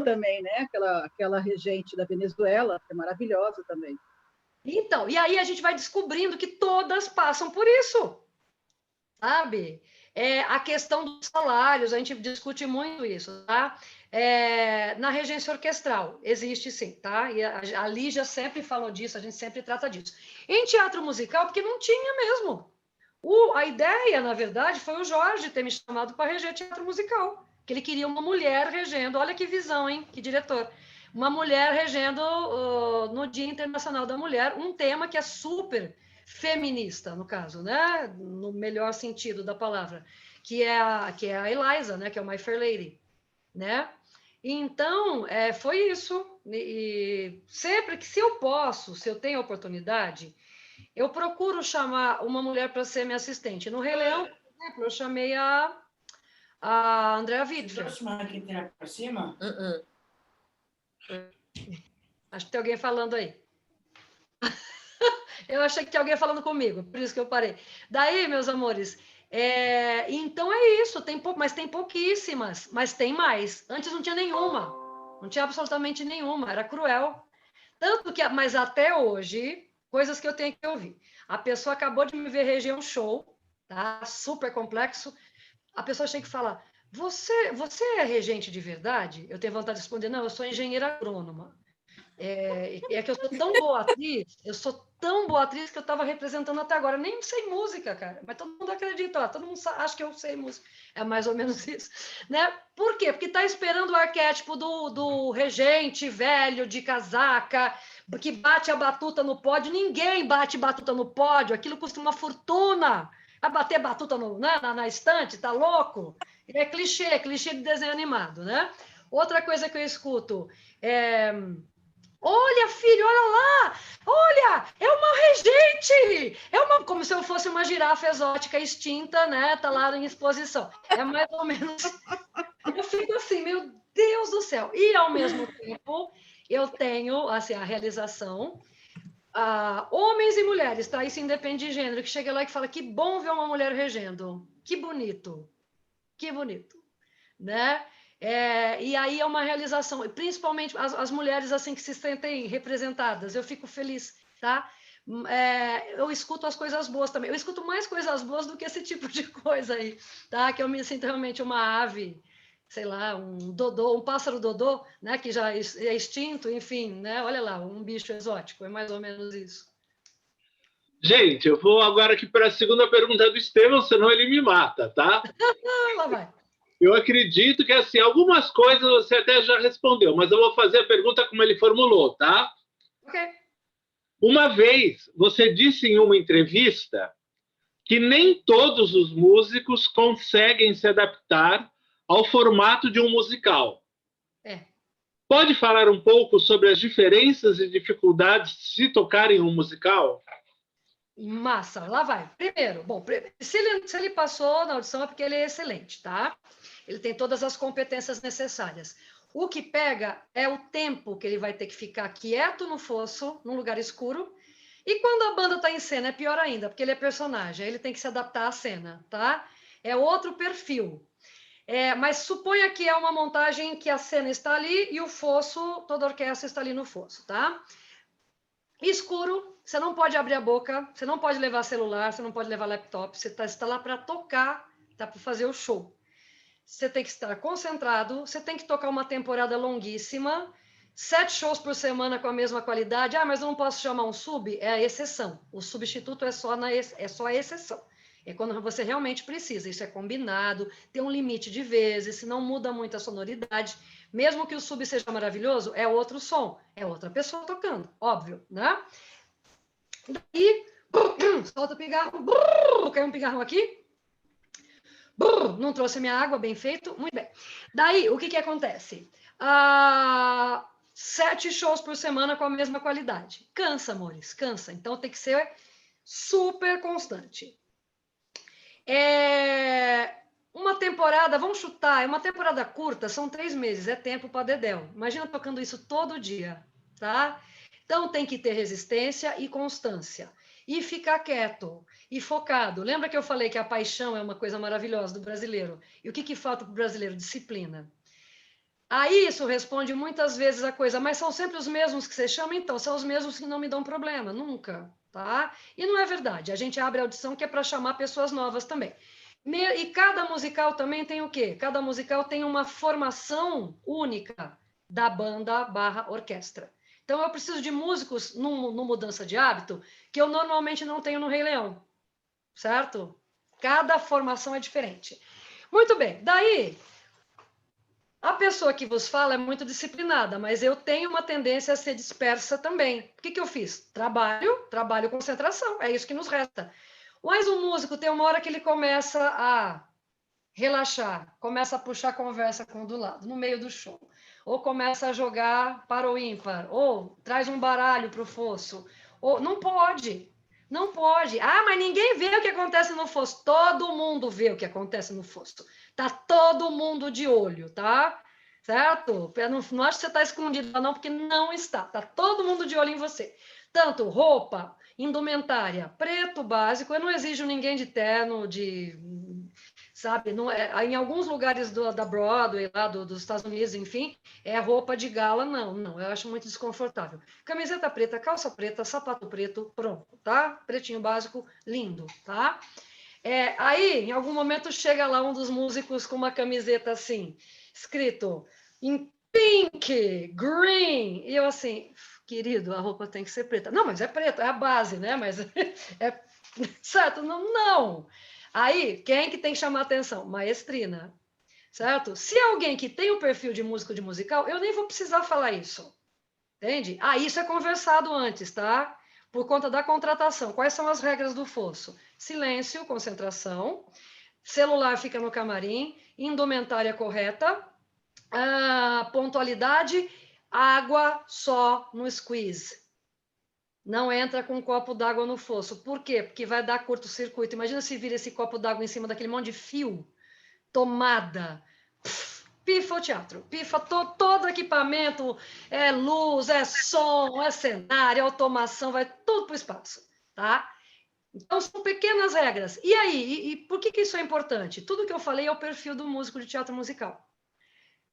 também, né? Aquela regente da Venezuela, que é maravilhosa também. Então, e aí a gente vai descobrindo que todas passam por isso, sabe? A questão dos salários, a gente discute muito isso, tá? Na regência orquestral, existe sim, tá? E a Lígia sempre falou disso, a gente sempre trata disso. Em teatro musical, porque não tinha mesmo. A ideia, na verdade, foi o Jorge ter me chamado para reger teatro musical, que ele queria uma mulher regendo, olha que visão, hein? Que diretor. Uma mulher regendo no Dia Internacional da Mulher, um tema que é super feminista, no caso, né? No melhor sentido da palavra, que é a Eliza, né? Que é o My Fair Lady, né? Então, foi isso. E sempre que, se eu posso, se eu tenho oportunidade, eu procuro chamar uma mulher para ser minha assistente. No Rei Leão, por exemplo, eu chamei a Andrea Widfer. Você trouxe aqui para cima? Acho que tem alguém falando aí. Eu achei que tinha alguém falando comigo, por isso que eu parei. Daí, meus amores, então é isso, mas tem pouquíssimas, mas tem mais. Antes não tinha nenhuma, não tinha absolutamente nenhuma, era cruel. Tanto que, mas até hoje, coisas que eu tenho que ouvir. A pessoa acabou de me ver reger um show, tá? Super complexo. A pessoa chega e fala: você é regente de verdade? Eu tenho vontade de responder: não, eu sou engenheira agrônoma. Que eu sou tão boa atriz, que eu estava representando até agora. Nem sei música, cara, mas todo mundo acredita, ó, todo mundo acha que eu sei música. É mais ou menos isso, né? Por quê? Porque está esperando o arquétipo do regente velho de casaca, que bate a batuta no pódio. Ninguém bate batuta no pódio, aquilo custa uma fortuna. Vai bater batuta na estante, tá louco? É clichê de desenho animado, né? Outra coisa que eu escuto olha, filho, olha lá! Olha, é uma regente! Como se eu fosse uma girafa exótica extinta, né? Tá lá em exposição. É mais ou menos. Eu fico assim, meu Deus do céu. E ao mesmo tempo, eu tenho assim, a realização. Homens e mulheres, tá? Isso independe de gênero, que chega lá e fala: que bom ver uma mulher regendo. Que bonito. Que bonito. Né? E aí é uma realização, principalmente as mulheres assim que se sentem representadas, eu fico feliz, tá? Eu escuto as coisas boas também, eu escuto mais coisas boas do que esse tipo de coisa aí, tá? Que eu me sinto realmente uma ave, sei lá, um dodô, um pássaro dodô, né? Que já é extinto, enfim, né? Olha lá, um bicho exótico, é mais ou menos isso. Gente, eu vou agora aqui para a segunda pergunta do Estevão, senão ele me mata, tá? Lá vai. Eu acredito que, assim, algumas coisas você até já respondeu, mas eu vou fazer a pergunta como ele formulou, tá? Ok. Uma vez, você disse em uma entrevista que nem todos os músicos conseguem se adaptar ao formato de um musical. Pode falar um pouco sobre as diferenças e dificuldades de se tocar em um musical? Massa, lá vai. Primeiro, bom, se ele passou na audição é porque ele é excelente, tá? Ele tem todas as competências necessárias. O que pega é o tempo que ele vai ter que ficar quieto no fosso, num lugar escuro. E quando a banda está em cena, é pior ainda, porque ele é personagem, ele tem que se adaptar à cena, tá? É outro perfil. Mas suponha que é uma montagem que a cena está ali e o fosso, toda a orquestra está ali no fosso, tá? Escuro, você não pode abrir a boca, você não pode levar celular, você não pode levar laptop, você está lá para tocar, tá para fazer o show. Você tem que estar concentrado, você tem que tocar uma temporada longuíssima, 7 shows por semana com a mesma qualidade. Mas eu não posso chamar um sub? É a exceção. O substituto é só a exceção. É quando você realmente precisa. Isso é combinado, tem um limite de vezes, se não muda muito a sonoridade. Mesmo que o sub seja maravilhoso, é outro som, é outra pessoa tocando, óbvio, né? Daí, solta o pigarro, caiu um pigarro aqui, não trouxe minha água, bem feito, muito bem. Daí, o que acontece? 7 shows por semana com a mesma qualidade. Cansa, amores, cansa. Então, tem que ser super constante. Uma temporada, vamos chutar, uma temporada curta, são 3 meses, é tempo para dedéu. Imagina tocando isso todo dia, tá? Então, tem que ter resistência e constância. E ficar quieto e focado. Lembra que eu falei que a paixão é uma coisa maravilhosa do brasileiro? E o que falta para o brasileiro? Disciplina. Aí isso responde muitas vezes a coisa, mas são sempre os mesmos que você chama, então, são os mesmos que não me dão problema, nunca, tá? E não é verdade, a gente abre a audição que é para chamar pessoas novas também. E cada musical também tem o quê? Cada musical tem uma formação única da banda / orquestra. Então, eu preciso de músicos no Mudança de Hábito que eu normalmente não tenho no Rei Leão, certo? Cada formação é diferente. Muito bem, daí, a pessoa que vos fala é muito disciplinada, mas eu tenho uma tendência a ser dispersa também. O que eu fiz? Trabalho, concentração, é isso que nos resta. Mas o músico tem uma hora que ele começa a relaxar, começa a puxar conversa com o do lado, no meio do show. Ou começa a jogar para o ímpar, ou traz um baralho para o fosso. Ou não pode, não pode. Ah, mas ninguém vê o que acontece no fosso. Todo mundo vê o que acontece no fosso. Tá todo mundo de olho, tá? Certo? Eu não acho que você está escondido, não, porque não está. Tá todo mundo de olho em você. Tanto roupa, indumentária, preto básico. Eu não exijo ninguém de terno, sabe? Não é, em alguns lugares da Broadway, lá dos Estados Unidos, enfim, é roupa de gala, não, eu acho muito desconfortável. Camiseta preta, calça preta, sapato preto, pronto, tá? Pretinho básico, lindo, tá? Aí, em algum momento, chega lá um dos músicos com uma camiseta assim, escrito em pink, green, e eu assim, querido, a roupa tem que ser preta. Não, mas é preto, é a base, né? Mas é certo? Não. Aí, quem que tem que chamar atenção? Maestrina, certo? Se alguém que tem o perfil de músico de musical, eu nem vou precisar falar isso, entende? Isso é conversado antes, tá? Por conta da contratação. Quais são as regras do fosso? Silêncio, concentração, celular fica no camarim, indumentária correta, pontualidade, água só no squeeze. Não entra com um copo d'água no fosso. Por quê? Porque vai dar curto-circuito. Imagina se vira esse copo d'água em cima daquele monte de fio, tomada. Pifa o teatro. Pifa todo equipamento, é luz, é som, é cenário, é automação, vai tudo para o espaço, tá? Então, são pequenas regras. E aí, e por que isso é importante? Tudo que eu falei é o perfil do músico de teatro musical.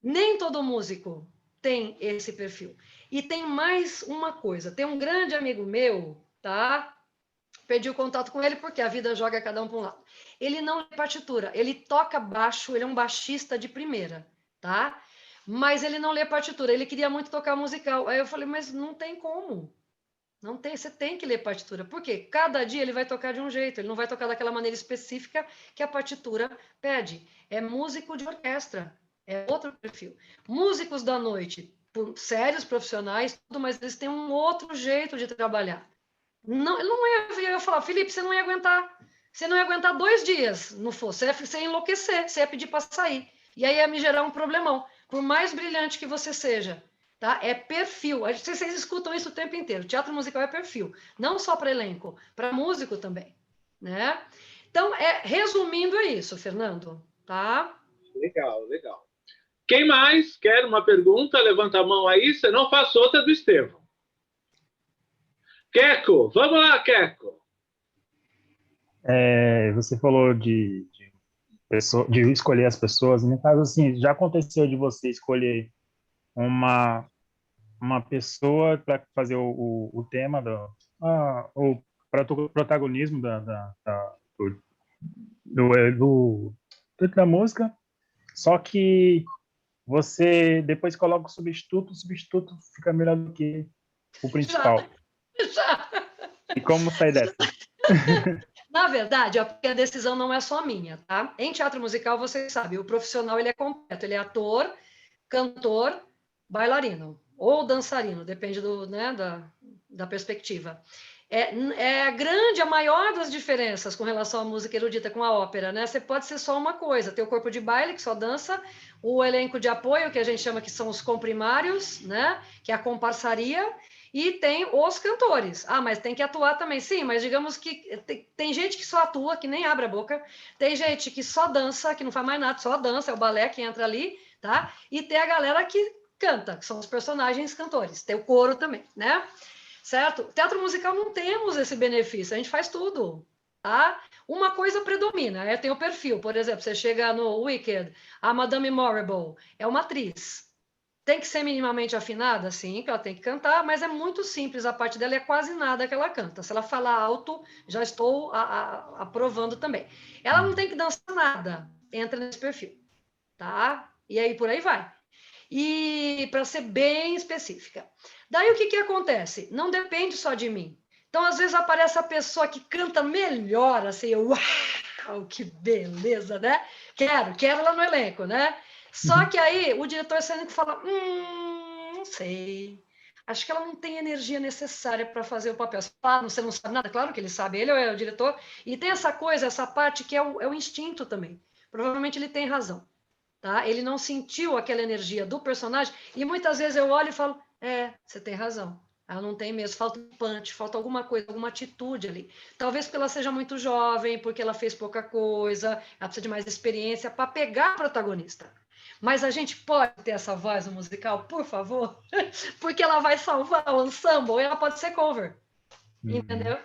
Nem todo músico tem esse perfil. E tem mais uma coisa. Tem um grande amigo meu, tá? Perdi o contato com ele porque a vida joga cada um para um lado. Ele não lê partitura. Ele toca baixo, ele é um baixista de primeira, tá? Mas ele não lê partitura. Ele queria muito tocar musical. Aí eu falei, mas não tem como. Não tem, você tem que ler partitura. Por quê? Cada dia ele vai tocar de um jeito. Ele não vai tocar daquela maneira específica que a partitura pede. É músico de orquestra. É outro perfil. Músicos da noite, sérios, profissionais, tudo, mas eles têm um outro jeito de trabalhar. Não, eu ia falar, Felipe, você não ia aguentar. Você não ia aguentar 2 dias no fosso. Você ia enlouquecer, você ia pedir para sair. E aí ia me gerar um problemão. Por mais brilhante que você seja, tá? É perfil. Vocês escutam isso o tempo inteiro. Teatro musical é perfil. Não só para elenco, para músico também, né? Então, resumindo, é isso, Fernando, tá? Legal. Quem mais quer uma pergunta? Levanta a mão aí, se não faço outra do Estevão. Queco, vamos lá, Queco. Você falou de escolher as pessoas. No caso, assim, já aconteceu de você escolher uma pessoa para fazer o tema, ou para o protagonismo da música, só que você depois coloca o substituto fica melhor do que o principal. Já. E como sair dessa? Na verdade, a decisão não é só minha, tá? Em teatro musical, vocês sabem, o profissional ele é completo, ele é ator, cantor, bailarino ou dançarino, depende da perspectiva. A maior das diferenças com relação à música erudita com a ópera, né? Você pode ser só uma coisa, ter o corpo de baile, que só dança, o elenco de apoio, que a gente chama que são os comprimários, né? Que é a comparsaria, e tem os cantores. Mas tem que atuar também. Sim, mas digamos que tem gente que só atua, que nem abre a boca, tem gente que só dança, que não faz mais nada, só dança, é o balé que entra ali, tá? E tem a galera que canta, que são os personagens cantores. Tem o coro também, né? Certo? Teatro musical não temos esse benefício, a gente faz tudo, tá? Uma coisa predomina, tem o perfil. Por exemplo, você chega no Wicked, a Madame Morrible é uma atriz, Tem que ser minimamente afinada? Sim, que ela tem que cantar, mas é muito simples, a parte dela é quase nada que ela canta. Se ela falar alto, já estou aprovando também. Ela não tem que dançar nada, entra nesse perfil, tá? E aí por aí vai. E para ser bem específica. Daí o que acontece? Não depende só de mim. Então, às vezes, aparece a pessoa que canta melhor, assim, uau, que beleza, né? Quero lá no elenco, né? Só que aí o diretor cênico fala, não sei, acho que ela não tem energia necessária para fazer o papel. Você não sabe nada? Claro que ele sabe, ele é o diretor, e tem essa coisa, essa parte que é o instinto também. Provavelmente ele tem razão, tá? Ele não sentiu aquela energia do personagem, e muitas vezes eu olho e falo, você tem razão. Ela não tem mesmo, falta um punch, falta alguma coisa, alguma atitude ali. Talvez porque ela seja muito jovem, porque ela fez pouca coisa, ela precisa de mais experiência para pegar a protagonista. Mas a gente pode ter essa voz no musical, por favor? Porque ela vai salvar o ensemble e ela pode ser cover. Entendeu?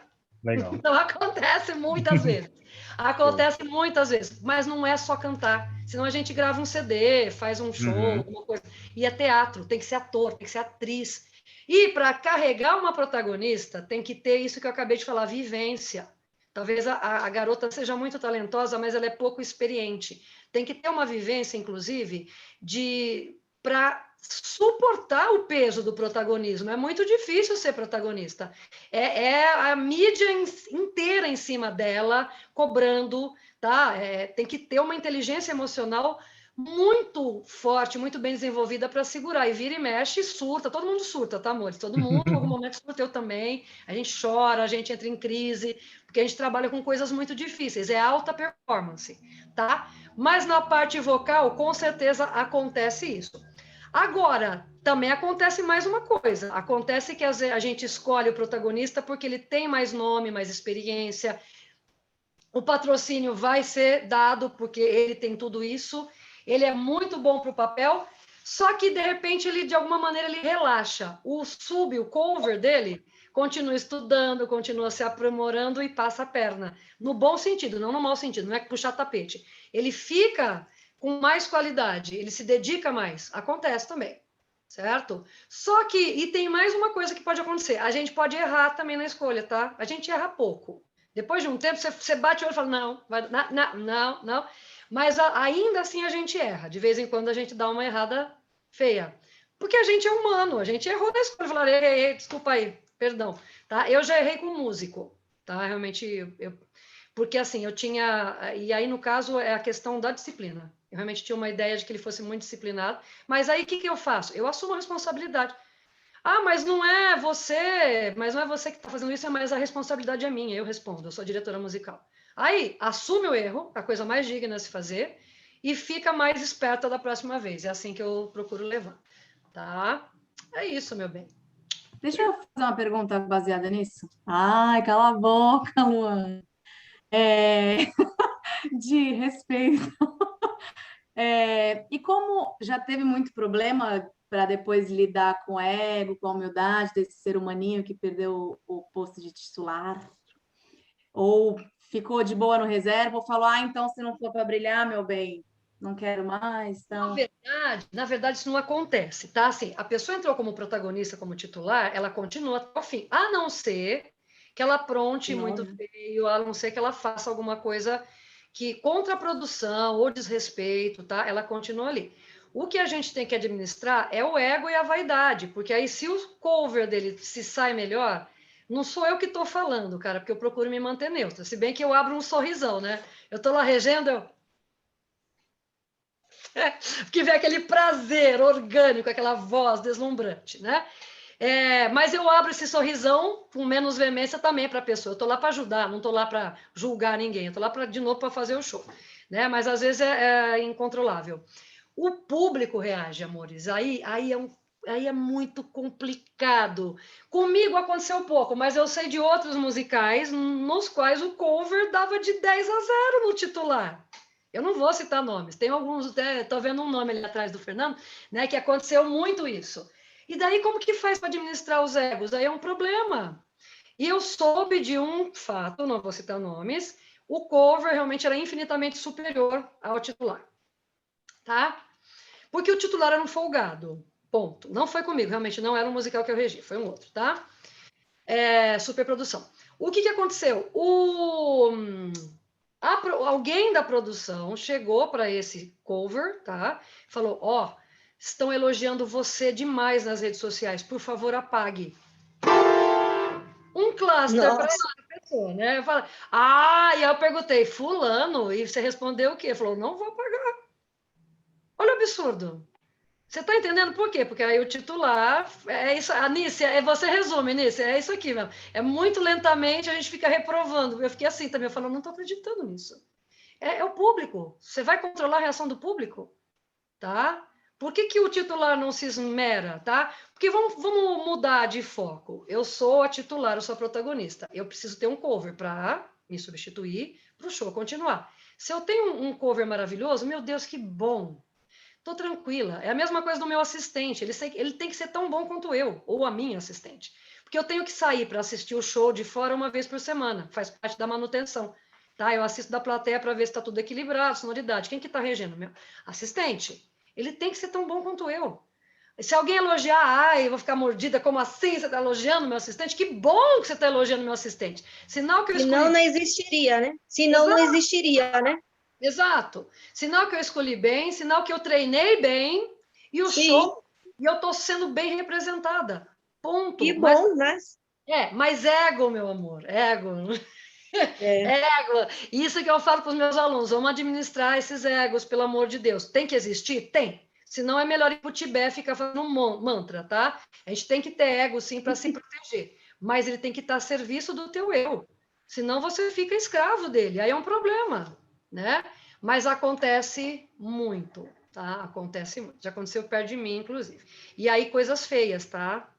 Legal. Então acontece muitas vezes. Acontece muitas vezes, mas não é só cantar. Senão a gente grava um CD, faz um show, alguma coisa. E é teatro, tem que ser ator, tem que ser atriz. E para carregar uma protagonista, tem que ter isso que eu acabei de falar, vivência. Talvez a garota seja muito talentosa, mas ela é pouco experiente. Tem que ter uma vivência, inclusive, para suportar o peso do protagonismo. É muito difícil ser protagonista. É a mídia inteira em cima dela, cobrando, tá? Tem que ter uma inteligência emocional muito forte, muito bem desenvolvida para segurar. E vira e mexe, surta. Todo mundo surta, tá, amores? Todo mundo, em algum momento, surta. Eu também. A gente chora, a gente entra em crise, porque a gente trabalha com coisas muito difíceis. É alta performance, tá? Mas na parte vocal, com certeza, acontece isso. Agora, também acontece mais uma coisa. Acontece que a gente escolhe o protagonista porque ele tem mais nome, mais experiência. O patrocínio vai ser dado porque ele tem tudo isso. Ele é muito bom para o papel, só que, de repente, ele, de alguma maneira, ele relaxa. O cover dele, continua estudando, continua se aprimorando e passa a perna. No bom sentido, não no mau sentido, não é puxar tapete. Ele fica com mais qualidade, ele se dedica mais. Acontece também, certo? Só que, e tem mais uma coisa que pode acontecer, a gente pode errar também na escolha, tá? A gente erra pouco. Depois de um tempo, você bate o olho e fala, não. Mas ainda assim a gente erra. De vez em quando a gente dá uma errada feia. Porque a gente é humano, a gente errou na escolha. Falar, desculpa aí, perdão. Tá? Eu já errei com músico. Tá? Realmente, porque assim, eu tinha... E aí, no caso, é a questão da disciplina. Eu realmente tinha uma ideia de que ele fosse muito disciplinado. Mas aí, o que eu faço? Eu assumo a responsabilidade. Mas não é você que está fazendo isso, mas a responsabilidade é minha. Eu respondo, eu sou diretora musical. Aí, assume o erro, a coisa mais digna a se fazer, e fica mais esperta da próxima vez. É assim que eu procuro levar, tá? É isso, meu bem. Deixa eu fazer uma pergunta baseada nisso. Ai, cala a boca, Luan. De respeito. E como já teve muito problema para depois lidar com o ego, com a humildade desse ser humaninho que perdeu o posto de titular, ou ficou de boa no reserva, ou falou, então se não for para brilhar, meu bem, não quero mais. Então... Na verdade, isso não acontece, tá? Assim, a pessoa entrou como protagonista, como titular, ela continua até o fim, a não ser que ela apronte muito feio, a não ser que ela faça alguma coisa que contra a produção ou desrespeito, tá? Ela continua ali. O que a gente tem que administrar é o ego e a vaidade, porque aí se o cover dele se sai melhor, não sou eu que estou falando, cara, porque eu procuro me manter neutra, se bem que eu abro um sorrisão, né? Eu estou lá regendo, que vê aquele prazer orgânico, aquela voz deslumbrante, né? Mas eu abro esse sorrisão com menos veemência também para a pessoa. Eu estou lá para ajudar, não estou lá para julgar ninguém. Eu estou lá de novo para fazer o show, né? Mas às vezes é incontrolável. O público reage, amores. Aí é muito complicado. Comigo aconteceu pouco, mas eu sei de outros musicais nos quais o cover dava de 10-0 no titular. Eu não vou citar nomes. Tem alguns, estou vendo um nome ali atrás do Fernando, né, que aconteceu muito isso. E daí, como que faz para administrar os egos? Aí é um problema. E eu soube de um fato, não vou citar nomes, o cover realmente era infinitamente superior ao titular. Tá? Porque o titular era um folgado. Ponto. Não foi comigo, realmente não era um musical que eu regi, foi um outro, tá? Superprodução. O que aconteceu? Alguém da produção chegou para esse cover, tá? Falou, estão elogiando você demais nas redes sociais, por favor, apague. Um cluster para a pessoa, né? E eu perguntei, fulano, e você respondeu o quê? Ele falou, não vou apagar. Olha o absurdo. Você está entendendo por quê? Porque aí o titular, é isso, Anícia, você resume, Anícia, é isso aqui mesmo. É muito lentamente, a gente fica reprovando. Eu fiquei assim também, eu falo, não estou acreditando nisso. É o público. Você vai controlar a reação do público, tá? Por que o titular não se esmera, tá? Porque vamos mudar de foco. Eu sou a titular, eu sou a protagonista. Eu preciso ter um cover para me substituir, para o show continuar. Se eu tenho um cover maravilhoso, meu Deus, que bom. Estou tranquila. É a mesma coisa do meu assistente. Ele tem que ser tão bom quanto eu, ou a minha assistente. Porque eu tenho que sair para assistir o show de fora uma vez por semana. Faz parte da manutenção. Tá? Eu assisto da plateia para ver se está tudo equilibrado, sonoridade. Quem que está regendo? Meu assistente. Ele tem que ser tão bom quanto eu. Se alguém elogiar, eu vou ficar mordida, como assim? Você está elogiando meu assistente? Que bom que você está elogiando meu assistente. Sinal que eu escolhi... Senão não existiria, né? Senão não existiria, né? Exato. Sinal que eu escolhi bem, sinal que eu treinei bem e o show, e eu estou sendo bem representada. Ponto. Que bom, né? Mas ego, meu amor, ego. Ego. Isso que eu falo para os meus alunos, vamos administrar esses egos, pelo amor de Deus. Tem que existir? Tem. Senão é melhor ir para o Tibete ficar fazendo um mantra, tá? A gente tem que ter ego, sim, para se proteger. Mas ele tem que estar a serviço do teu eu. Senão você fica escravo dele. Aí é um problema, né? Mas acontece muito, tá? Acontece muito. Já aconteceu perto de mim, inclusive. E aí, coisas feias, tá?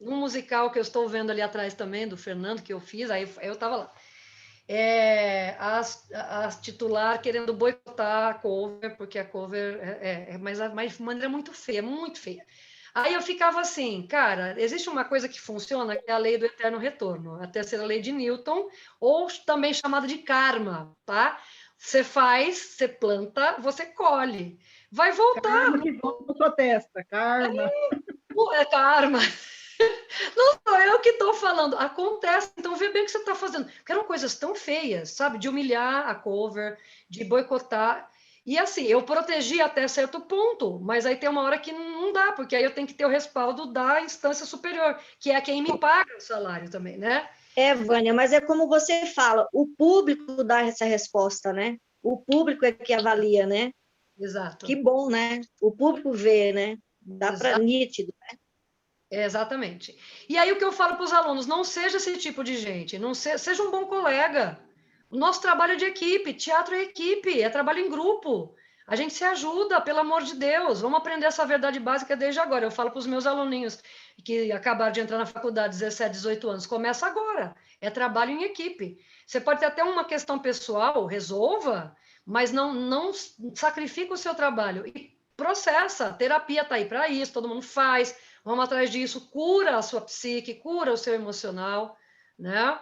Um musical que eu estou vendo ali atrás também, do Fernando, que eu fiz, aí eu estava lá. A titular querendo boicotar a cover, porque a cover mas de maneira muito feia, muito feia. Aí eu ficava assim, cara, existe uma coisa que funciona, que é a lei do eterno retorno, a terceira lei de Newton, ou também chamada de karma, tá? Você faz, você planta, você colhe. Vai voltar. Karma que volta na sua testa, karma. É karma. Não sou eu que estou falando, acontece, então vê bem o que você está fazendo. Porque eram coisas tão feias, sabe? De humilhar a cover, de boicotar. E assim, eu protegi até certo ponto, mas aí tem uma hora que não dá, porque aí eu tenho que ter o respaldo da instância superior, que é quem me paga o salário também, né? Vânia, mas é como você fala, o público dá essa resposta, né? O público é que avalia, né? Exato. Que bom, né? O público vê, né? Dá para nítido, né? Exatamente. E aí o que eu falo para os alunos, não seja esse tipo de gente, seja um bom colega. O nosso trabalho é de equipe, teatro é equipe, é trabalho em grupo. A gente se ajuda, pelo amor de Deus. Vamos aprender essa verdade básica desde agora. Eu falo para os meus aluninhos que acabaram de entrar na faculdade, 17, 18 anos, começa agora. É trabalho em equipe. Você pode ter até uma questão pessoal, resolva, mas não sacrifica o seu trabalho. E processa, a terapia está aí para isso, todo mundo faz. Vamos atrás disso, cura a sua psique, cura o seu emocional, né?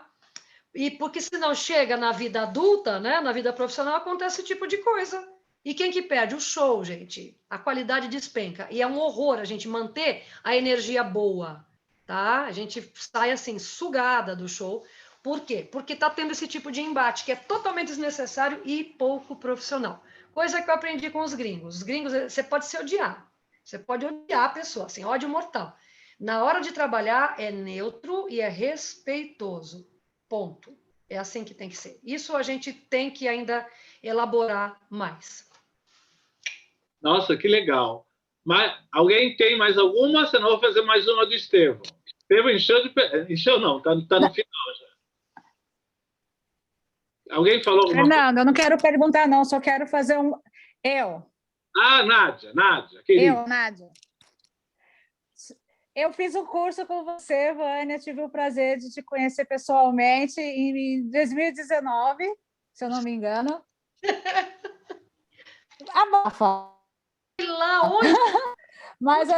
E porque senão chega na vida adulta, né? Na vida profissional, acontece esse tipo de coisa. E quem que perde? O show, gente. A qualidade despenca. E é um horror a gente manter a energia boa, tá? A gente sai assim, sugada do show. Por quê? Porque tá tendo esse tipo de embate que é totalmente desnecessário e pouco profissional. Coisa que eu aprendi com os gringos. Os gringos, você pode se odiar. Você pode odiar a pessoa, assim, ódio mortal. Na hora de trabalhar, é neutro e é respeitoso. Ponto. É assim que tem que ser. Isso a gente tem que ainda elaborar mais. Nossa, que legal. Mas, alguém tem mais alguma? Senão eu vou fazer mais uma do Estevão. Estevão encheu não, tá no final já. Alguém falou alguma coisa? Fernando, eu não quero perguntar, não, só quero fazer um... Nádia, querida. Nádia. Eu fiz um curso com você, Vânia, tive o prazer de te conhecer pessoalmente em 2019, se eu não me engano. Abafa. Lá onde? Mas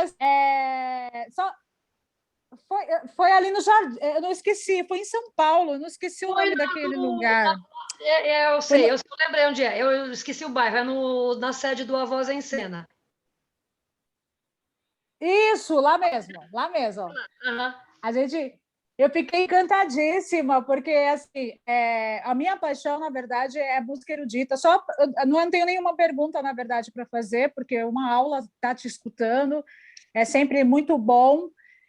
foi ali no Jardim, eu não esqueci, foi em São Paulo, eu não esqueci o nome daquele lugar. Eu sei, eu lembrei onde é, eu esqueci o bairro, na sede do A Voz em Cena. Isso, lá mesmo, lá mesmo. Aham. Eu fiquei encantadíssima, porque assim, a minha paixão, na verdade, é música erudita. Eu não tenho nenhuma pergunta, na verdade, para fazer, porque uma aula está te escutando, é sempre muito bom.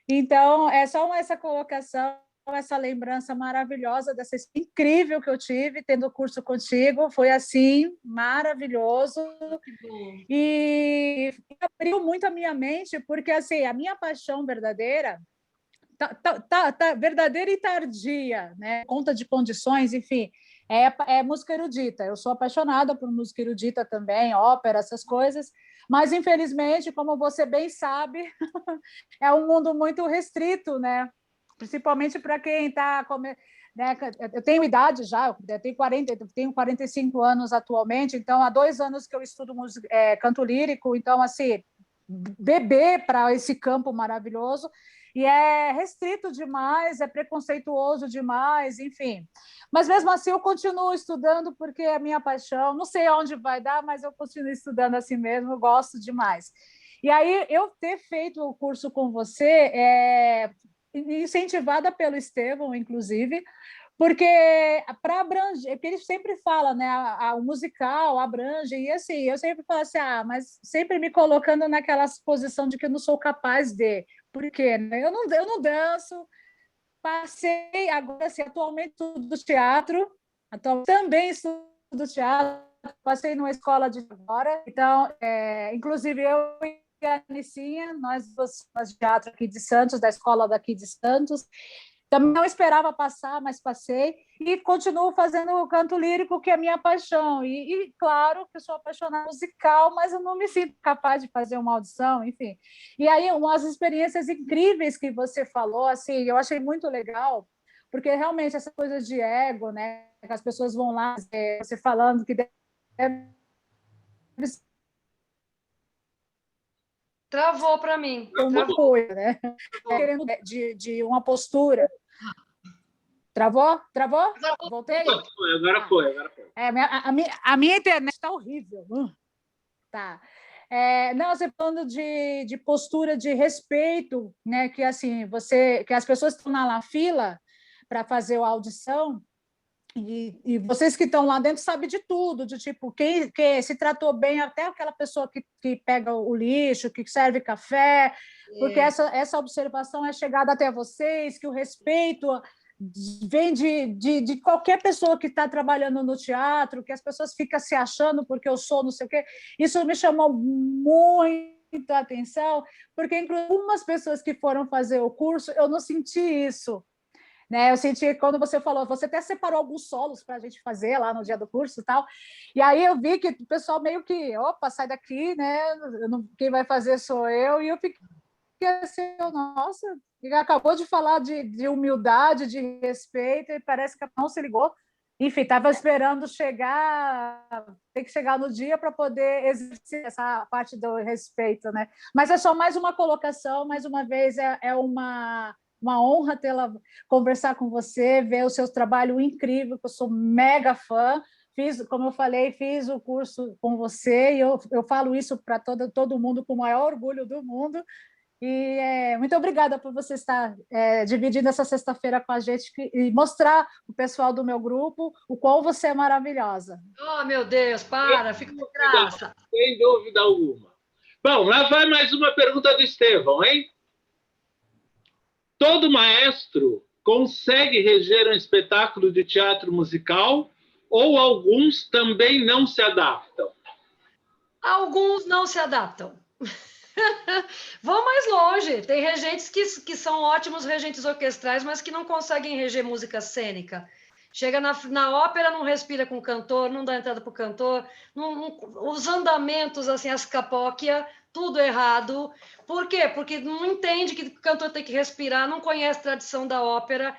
Então, é só essa colocação, essa lembrança maravilhosa dessa experiência incrível que eu tive tendo o curso contigo. Foi assim, maravilhoso. E abriu muito a minha mente, porque assim, a minha paixão verdadeira verdadeira e tardia, né? Conta de condições, enfim, é música erudita. Eu sou apaixonada por música erudita também, ópera, essas coisas, mas infelizmente, como você bem sabe, é um mundo muito restrito, né? Principalmente para quem está né? Eu tenho idade já, eu tenho 45 anos atualmente, então há 2 anos que eu estudo canto lírico, então assim, bebê para esse campo maravilhoso, e é restrito demais, é preconceituoso demais, enfim. Mas mesmo assim eu continuo estudando porque é a minha paixão, não sei aonde vai dar, mas eu continuo estudando assim mesmo, eu gosto demais. E aí eu ter feito o curso com você, incentivada pelo Estevão, inclusive, porque para abranger, porque ele sempre fala, né, o musical abrange, e assim, eu sempre falo assim, mas sempre me colocando naquela posição de que eu não sou capaz de, porque né, eu não danço, passei agora, assim, atualmente estudo teatro, também estudo teatro, passei numa escola de agora, então, inclusive eu e a Anicinha, nós de teatro aqui de Santos, da escola daqui de Santos. Também não esperava passar, mas passei, e continuo fazendo o canto lírico, que é a minha paixão. E claro que eu sou apaixonada musical, mas eu não me sinto capaz de fazer uma audição, enfim. E aí, umas experiências incríveis que você falou, assim, eu achei muito legal, porque realmente essa coisa de ego, né, que as pessoas vão lá, você falando que deve Travou para mim. um apoio, né? Querendo de uma postura. Travou? Travou? Voltei? Agora foi. A minha internet está horrível. Tá. Não, você falando de postura de respeito, né? Que assim, que as pessoas estão na fila para fazer a audição, e vocês que estão lá dentro sabem de tudo, de tipo, quem se tratou bem, até aquela pessoa que pega o lixo, que serve café, porque essa observação é chegada até vocês, que o respeito vem de qualquer pessoa que está trabalhando no teatro, que as pessoas ficam se achando porque eu sou não sei o quê. Isso me chamou muita atenção, porque inclusive algumas pessoas que foram fazer o curso, eu não senti isso. Né, eu senti quando você falou, você até separou alguns solos para a gente fazer lá no dia do curso e tal, e aí eu vi que o pessoal meio que, opa, sai daqui, né? Quem vai fazer sou eu, e eu fiquei assim, nossa, ele acabou de falar de humildade, de respeito, e parece que não se ligou. Enfim, estava esperando tem que chegar no dia para poder exercer essa parte do respeito, né? Mas é só mais uma colocação, mais uma vez, é uma honra conversar com você, ver o seu trabalho incrível, que eu sou mega fã. Como eu falei, fiz o curso com você, e eu falo isso para todo mundo com o maior orgulho do mundo. E muito obrigada por você estar dividindo essa sexta-feira com a gente e mostrar o pessoal do meu grupo o quão você é maravilhosa. Oh, meu Deus, fica com graça. Sem dúvida alguma. Bom, lá vai mais uma pergunta do Estevão, hein? Todo maestro consegue reger um espetáculo de teatro musical ou alguns também não se adaptam? Alguns não se adaptam. Vão mais longe. Tem regentes que são ótimos regentes orquestrais, mas que não conseguem reger música cênica. Chega na ópera, não respira com o cantor, não dá entrada para o cantor, os andamentos, assim, as capóquia, tudo errado. Por quê? Porque não entende que o cantor tem que respirar, não conhece a tradição da ópera.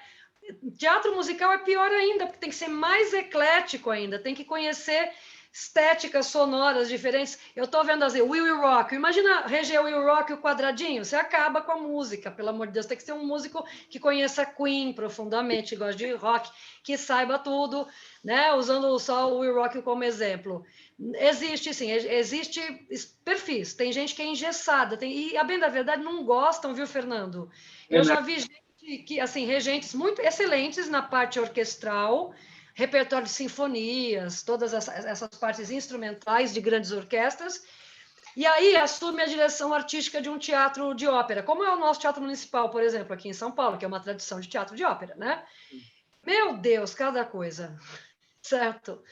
Teatro musical é pior ainda, porque tem que ser mais eclético ainda, tem que conhecer estéticas sonoras diferentes. Eu estou vendo assim, Will Rock. Imagina reger o Will Rock e o quadradinho. Você acaba com a música, pelo amor de Deus. Tem que ser um músico que conheça Queen profundamente, gosta de rock, que saiba tudo, né? Usando só o Will Rock como exemplo. Existe, sim, existe perfis. Tem gente que é engessada, e a bem da verdade não gostam, viu, Fernando? Eu já vi gente que, assim, regentes muito excelentes na parte orquestral, repertório de sinfonias, todas essas partes instrumentais de grandes orquestras, e aí assume a direção artística de um teatro de ópera, como é o nosso Teatro Municipal, por exemplo, aqui em São Paulo, que é uma tradição de teatro de ópera, né? Meu Deus, cada coisa, certo?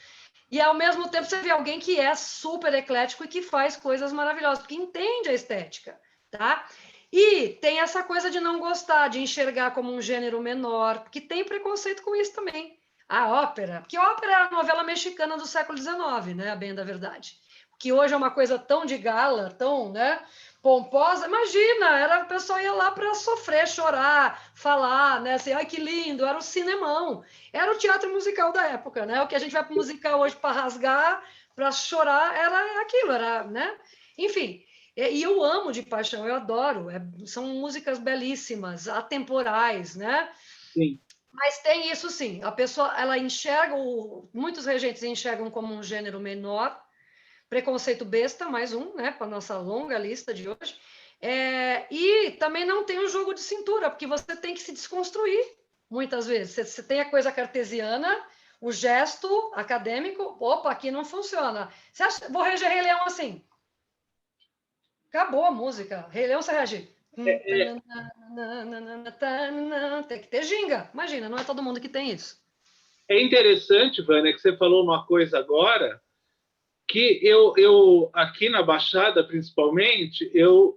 E, ao mesmo tempo, você vê alguém que é super eclético e que faz coisas maravilhosas, porque entende a estética, tá? E tem essa coisa de não gostar, de enxergar como um gênero menor, porque tem preconceito com isso também. A ópera, porque a ópera é a novela mexicana do século XIX, né? A bem da verdade. Que hoje é uma coisa tão de gala, tão, né, pomposa. Imagina, o pessoal ia lá para sofrer, chorar, falar, né? Assim, ai, que lindo, era o cinemão. Era o teatro musical da época, né? O que a gente vai para o musical hoje para rasgar, para chorar, era aquilo, era, né? Enfim, e eu amo de paixão, eu adoro. São músicas belíssimas, atemporais, né? Sim. Mas tem isso sim, a pessoa, ela enxerga, muitos regentes enxergam como um gênero menor, preconceito besta, mais um, né, para a nossa longa lista de hoje, e também não tem um jogo de cintura, porque você tem que se desconstruir, muitas vezes. Você tem a coisa cartesiana, o gesto acadêmico, opa, aqui não funciona. Você acha, vou reger Rei Leão assim? Acabou a música. Rei Leão, você reage. Tem que ter ginga. Imagina, não é todo mundo que tem isso. É interessante, Vânia, que você falou uma coisa agora, que eu aqui na Baixada, principalmente, eu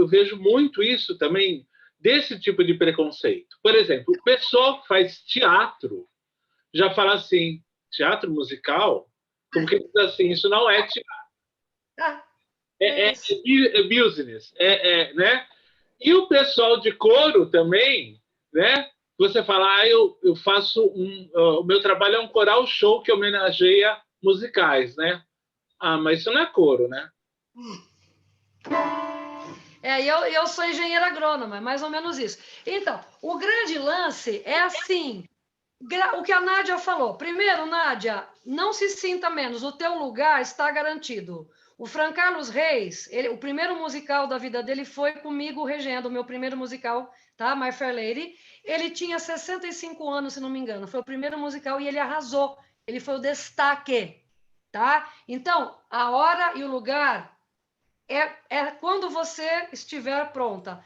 vejo muito isso também, desse tipo de preconceito. Por exemplo, o pessoal que faz teatro já fala assim, teatro musical? Como que diz assim, isso não é teatro. É business, né? E o pessoal de coro também, né? Você fala, eu faço o meu trabalho é um coral show que homenageia musicais, né? Ah, mas isso não é coro, né? Eu sou engenheira agrônoma, é mais ou menos isso. Então, o grande lance é assim, o que a Nádia falou. Primeiro, Nádia, não se sinta menos, o teu lugar está garantido. O Fran Carlos Reis, o primeiro musical da vida dele foi comigo regendo, o meu primeiro musical, tá? My Fair Lady. Ele tinha 65 anos, se não me engano. Foi o primeiro musical e ele arrasou. Ele foi o destaque, tá? Então, a hora e o lugar é quando você estiver pronta.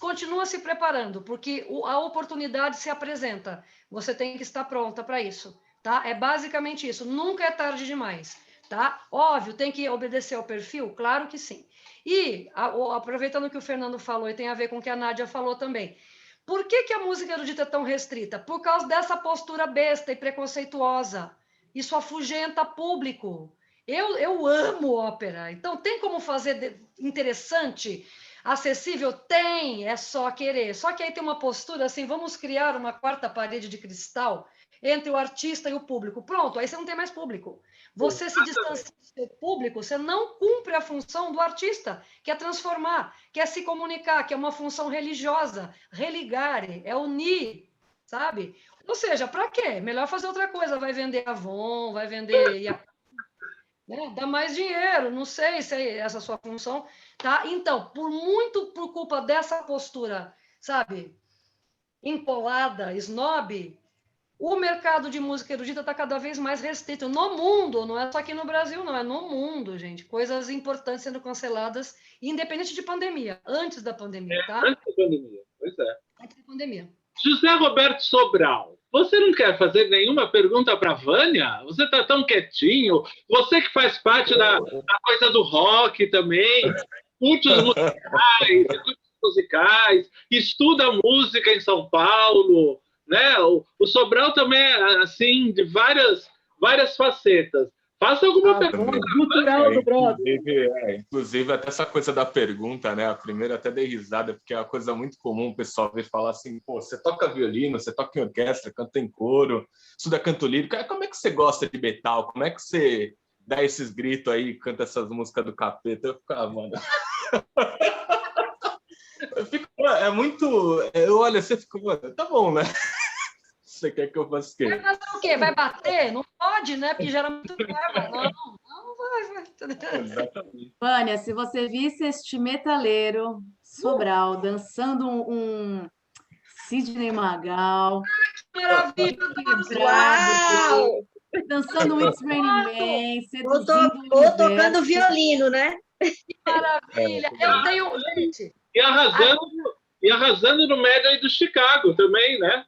Continua se preparando, porque a oportunidade se apresenta. Você tem que estar pronta para isso, tá? É basicamente isso. Nunca é tarde demais. Tá? Óbvio, tem que obedecer ao perfil? Claro que sim. E, aproveitando que o Fernando falou, e tem a ver com o que a Nádia falou também, por que a música erudita é tão restrita? Por causa dessa postura besta e preconceituosa. Isso afugenta público. Eu amo ópera, então tem como fazer interessante, acessível? Tem, é só querer. Só que aí tem uma postura assim, vamos criar uma quarta parede de cristal entre o artista e o público. Pronto, aí você não tem mais público. Você se distancia do seu público, você não cumpre a função do artista, que é transformar, que é se comunicar, que é uma função religiosa, religare, é unir, sabe? Ou seja, para quê? Melhor fazer outra coisa, vai vender Avon, vai vender... né? Dá mais dinheiro, não sei se é essa a sua função, tá? Então, por culpa dessa postura, sabe, empolada, snob, o mercado de música erudita está cada vez mais restrito no mundo, não é só aqui no Brasil, não, é no mundo, gente. Coisas importantes sendo canceladas, independente de pandemia, antes da pandemia, tá? Antes da pandemia, pois é. Antes da pandemia. José Roberto Sobral, você não quer fazer nenhuma pergunta para a Vânia? Você está tão quietinho. Você que faz parte da coisa do rock também, curte os musicais, estuda música em São Paulo, né? O Sobral também é assim, de várias facetas. Faça alguma pergunta. Cultural do brother. Inclusive, até essa coisa da pergunta, né? A primeira até dei risada, porque é uma coisa muito comum o pessoal vir falar assim, pô, você toca violino, você toca em orquestra, canta em coro, estuda canto lírico. Como é que você gosta de metal? Como é que você dá esses gritos aí, canta essas músicas do capeta, eu ficava, mano. É muito. Olha, você ficou, mano, tá bom, né? Você quer que eu faça o quê? Vai fazer o quê? Vai bater? Não pode, né? Porque gera muito raiva. Não vai. Exatamente. Vânia, se você visse este metaleiro Sobral dançando um Sidney Magal, Maravilha! Uau! dançando um It's Raining Man, Ou seduzindo o tocando universo. violino, né? Que maravilha! Eu tenho. Gente, E arrasando no Medley do Chicago também, né?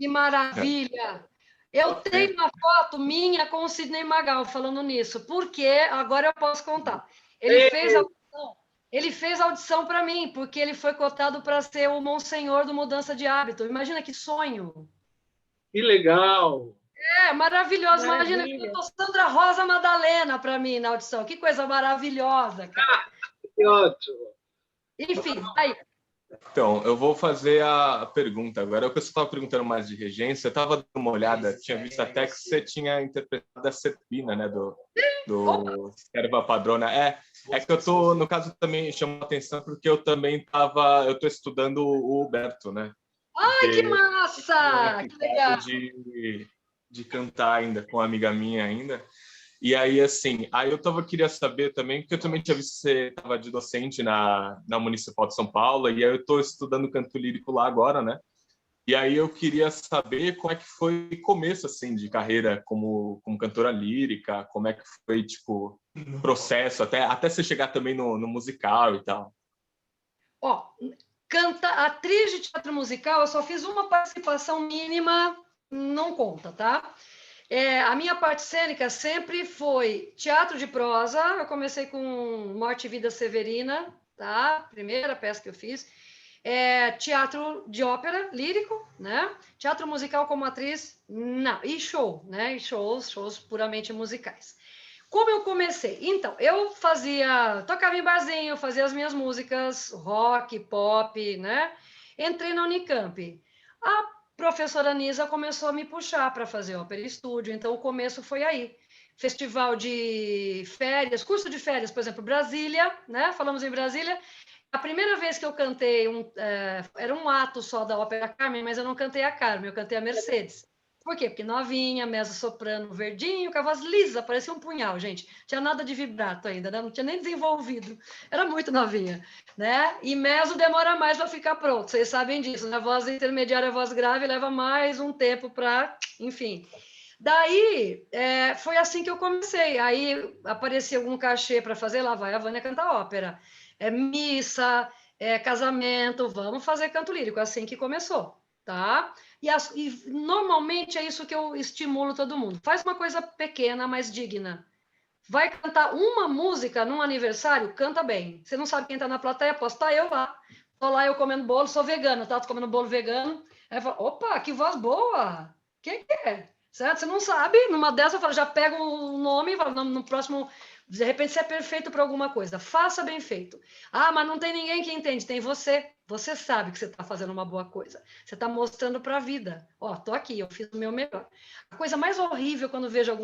que maravilha! Eu tenho uma foto minha com o Sidney Magal falando nisso, porque agora eu posso contar. Ele fez audição para mim, porque ele foi cotado para ser o Monsenhor do Mudança de Hábito. Imagina que sonho! Que legal! Maravilhoso. Imagina Maravilha. que eu tô Sandra Rosa Madalena para mim na audição. Que coisa maravilhosa, cara. Que ótimo! Enfim, aí. Então, eu vou fazer a pergunta agora. O que você estava perguntando mais de regência, eu estava dando uma olhada, tinha visto até que você tinha interpretado a Serpina, né, do Serva Padrona. É que eu tô, no caso, também chamou a atenção porque eu também eu tô estudando o Huberto, né? Ai, que massa! Que legal! De cantar ainda com uma amiga minha ainda. E aí, assim, queria saber também, porque eu também tinha visto que você estava de docente na Municipal de São Paulo, e aí eu estou estudando canto lírico lá agora, né? E aí eu queria saber como é que foi o começo, assim, de carreira como cantora lírica, como é que foi, tipo, o processo, até você chegar também no musical e tal. Ó, atriz de teatro musical, eu só fiz uma participação mínima, não conta, tá? A minha parte cênica sempre foi teatro de prosa. Eu comecei com Morte e Vida Severina, tá? Primeira peça que eu fiz. Teatro de ópera, lírico, né? Teatro musical como atriz, não. E show, né? E shows puramente musicais. Como eu comecei? Então, eu tocava em barzinho, fazia as minhas músicas, rock, pop, né? Entrei na Unicamp. A professora Nisa começou a me puxar para fazer ópera e estúdio, então o começo foi aí. Festival de férias, curso de férias, por exemplo, Brasília, né? Falamos em Brasília. A primeira vez que eu cantei, era um ato só da Ópera Carmen, mas eu não cantei a Carmen, eu cantei a Mercedes. Por quê? Porque novinha, mezzo-soprano verdinho, com a voz lisa, parecia um punhal, gente. Tinha nada de vibrato ainda, né? Não tinha nem desenvolvido. Era muito novinha, né? E mezzo demora mais para ficar pronto, vocês sabem disso, né? A voz intermediária, a voz grave, leva mais um tempo para... Enfim. Daí, foi assim que eu comecei. Aí aparecia algum cachê para fazer, lá vai a Vânia cantar ópera. Missa, casamento, vamos fazer canto lírico, assim que começou, tá? E normalmente é isso que eu estimulo todo mundo. Faz uma coisa pequena, mas digna. Vai cantar uma música num aniversário, canta bem. Você não sabe quem está na plateia, posso estar eu lá. Estou lá eu comendo bolo, sou vegana, tá? Tô comendo bolo vegano. Aí eu falo, opa, que voz boa! Quem que é? Certo? Você não sabe. Numa dessas eu falo, já pego o nome e falo, no próximo... De repente, você é perfeito para alguma coisa. Faça bem feito. Ah, mas não tem ninguém que entende. Tem você. Você sabe que você está fazendo uma boa coisa. Você está mostrando para a vida. Ó, tô aqui, eu fiz o meu melhor. A coisa mais horrível quando vejo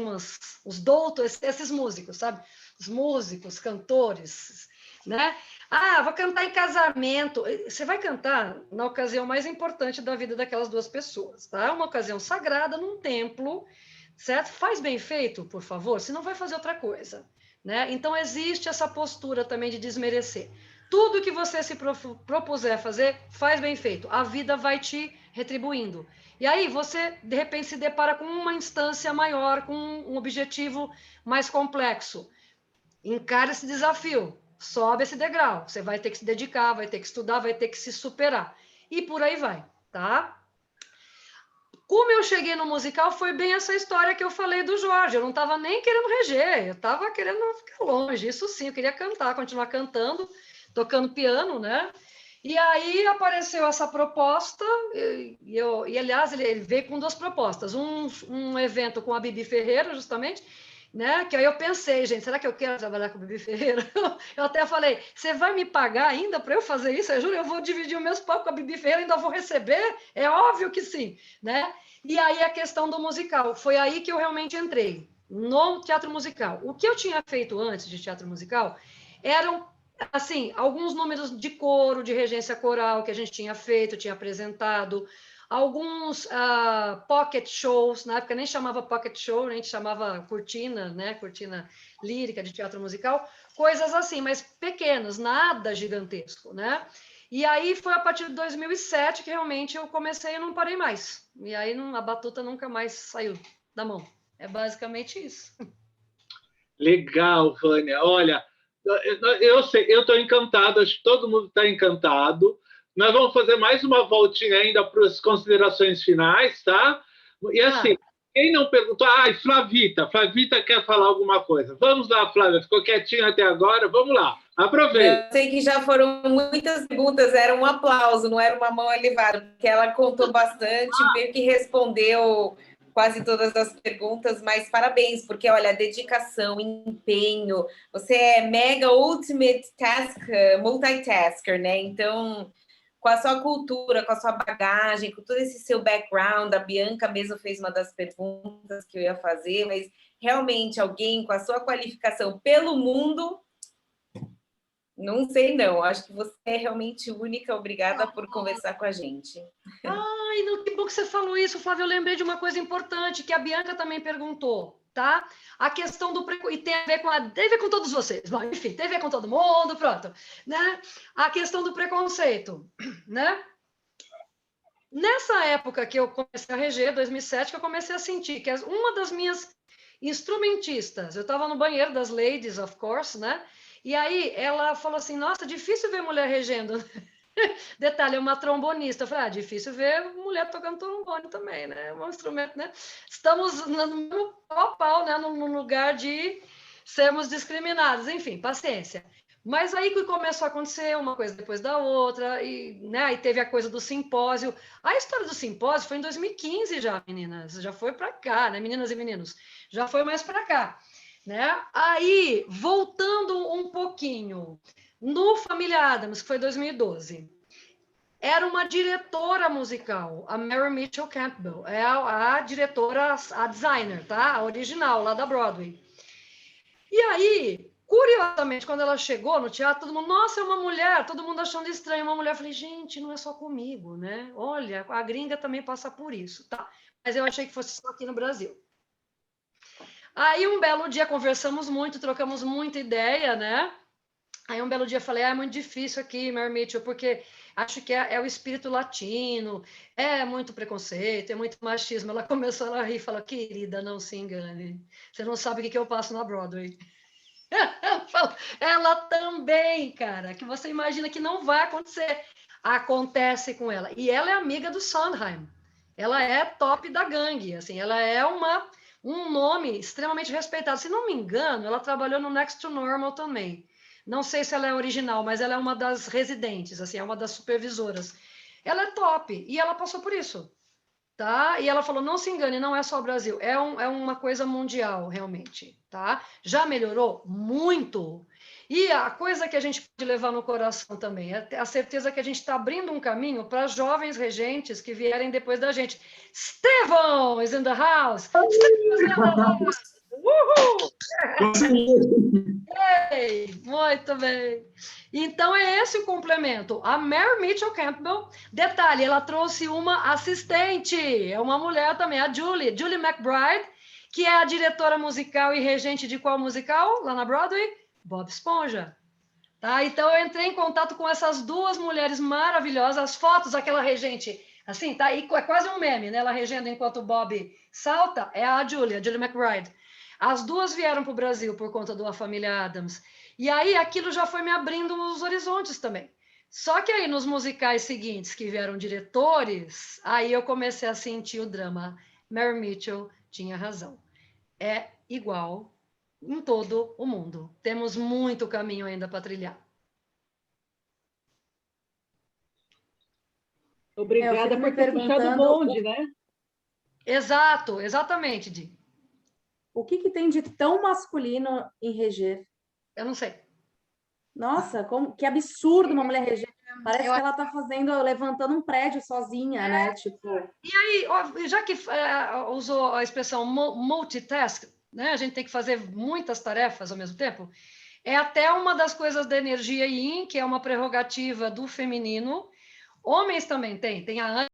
os doutores, esses músicos, sabe? Os músicos, cantores, né? Ah, vou cantar em casamento. Você vai cantar na ocasião mais importante da vida daquelas duas pessoas, tá? Uma ocasião sagrada num templo, certo? Faz bem feito, por favor, senão vai fazer outra coisa. Né? Então, existe essa postura também de desmerecer. Tudo que você se propuser a fazer, faz bem feito. A vida vai te retribuindo. E aí, você, de repente, se depara com uma instância maior, com um objetivo mais complexo. Encare esse desafio. Sobe esse degrau. Você vai ter que se dedicar, vai ter que estudar, vai ter que se superar. E por aí vai, tá? Como eu cheguei no musical, foi bem essa história que eu falei do Jorge. Eu não estava nem querendo reger, eu estava querendo ficar longe. Isso sim, eu queria cantar, continuar cantando, tocando piano, né? E aí apareceu essa proposta, e aliás, ele veio com duas propostas. Um evento com a Bibi Ferreira, justamente, né? Que aí eu pensei, gente, será que eu quero trabalhar com a Bibi Ferreira? Eu até falei, você vai me pagar ainda para eu fazer isso? Eu juro, eu vou dividir o meu palco com a Bibi Ferreira, ainda vou receber? É óbvio que sim, né? E aí a questão do musical, foi aí que eu realmente entrei. no teatro musical. O que eu tinha feito antes de teatro musical eram, assim, alguns números de coro, de regência coral que a gente tinha feito, tinha apresentado, alguns pocket shows, na época nem chamava pocket show, a gente chamava cortina, né? Cortina lírica de teatro musical, coisas assim, mas pequenas, nada gigantesco, né? E aí foi a partir de 2007 que realmente eu comecei e não parei mais. E aí a batuta nunca mais saiu da mão. É basicamente isso. Legal, Vânia. Olha, eu sei, eu estou encantado, acho que todo mundo está encantado. Nós vamos fazer mais uma voltinha ainda para as considerações finais, tá? E assim, quem não perguntou... Flavita quer falar alguma coisa. Vamos lá, Flávia, ficou quietinha até agora, vamos lá, aproveita. Eu sei que já foram muitas perguntas, era um aplauso, não era uma mão elevada, porque ela contou bastante, meio que respondeu quase todas as perguntas, mas parabéns, porque, olha, dedicação, empenho, você é mega ultimate multitasker, né? Então, com a sua cultura, com a sua bagagem, com todo esse seu background, a Bianca mesmo fez uma das perguntas que eu ia fazer, mas realmente alguém com a sua qualificação pelo mundo, não sei não, acho que você é realmente única, obrigada por conversar com a gente. Ai, não, que bom que você falou isso, Flávia, eu lembrei de uma coisa importante que a Bianca também perguntou, tá? A questão do preconceito, e tem a ver com todos vocês, bom, enfim, tem a ver com todo mundo, pronto, né? A questão do preconceito, né? Nessa época que eu comecei a reger, 2007, que eu comecei a sentir que uma das minhas instrumentistas, eu estava no banheiro das ladies, of course, né? E aí ela falou assim, nossa, difícil ver mulher regendo. Detalhe, é uma trombonista. Eu falei, difícil ver mulher tocando trombone também, né? É um instrumento, né? Estamos no pau a pau, né? No lugar de sermos discriminados. Enfim, paciência. Mas aí que começou a acontecer uma coisa depois da outra, e, né? Aí teve a coisa do simpósio. A história do simpósio foi em 2015 já, meninas. Já foi para cá, né? Meninas e meninos. Já foi mais para cá. Né? Aí, voltando um pouquinho, no Família Addams, que foi 2012, era uma diretora musical, a Mary Mitchell Campbell, é a diretora, a designer, tá? A original, lá da Broadway. E aí, curiosamente, quando ela chegou no teatro, todo mundo, nossa, é uma mulher, todo mundo achando estranho, uma mulher. Eu falei, gente, não é só comigo, né? Olha, a gringa também passa por isso, tá? Mas eu achei que fosse só aqui no Brasil. Aí, um belo dia, conversamos muito, trocamos muita ideia, né? Aí, um belo dia, eu falei, é muito difícil aqui, Mary Mitchell, porque acho que é o espírito latino, é muito preconceito, é muito machismo. Ela começou a rir e falou, querida, não se engane, você não sabe o que eu passo na Broadway. Ela também, cara, que você imagina que não vai acontecer. Acontece com ela. E ela é amiga do Sondheim. Ela é top da gangue, assim, ela é um nome extremamente respeitado. Se não me engano, ela trabalhou no Next to Normal também. Não sei se ela é original, mas ela é uma das residentes, assim, é uma das supervisoras. Ela é top, e ela passou por isso, tá? E ela falou, não se engane, não é só o Brasil, é uma coisa mundial, realmente, tá? Já melhorou muito. E a coisa que a gente pode levar no coração também é a certeza que a gente está abrindo um caminho para jovens regentes que vierem depois da gente. Estevão is in the house! Estevão is in the house! Uhul! Ei, muito bem. Então, é esse o complemento. A Mary Mitchell Campbell, detalhe, ela trouxe uma assistente, é uma mulher também, a Julie McBride, que é a diretora musical e regente de qual musical lá na Broadway? Bob Esponja. Tá? Então, eu entrei em contato com essas duas mulheres maravilhosas, as fotos, aquela regente, assim, tá? E é quase um meme, né? Ela regendo enquanto o Bob salta, é a Julie McBride. As duas vieram para o Brasil por conta da família Addams. E aí, aquilo já foi me abrindo os horizontes também. Só que aí, nos musicais seguintes, que vieram diretores, aí eu comecei a sentir o drama. Mary Mitchell tinha razão. É igual em todo o mundo. Temos muito caminho ainda para trilhar. Obrigada por ter puxado o bonde, né? Exato, exatamente, Di. O que tem de tão masculino em reger? Eu não sei. Nossa, que absurdo uma mulher reger. Parece que ela está levantando um prédio sozinha, né? Tipo... E aí, já que usou a expressão multitask, né? A gente tem que fazer muitas tarefas ao mesmo tempo. É até uma das coisas da energia yin, que é uma prerrogativa do feminino. Homens também tem a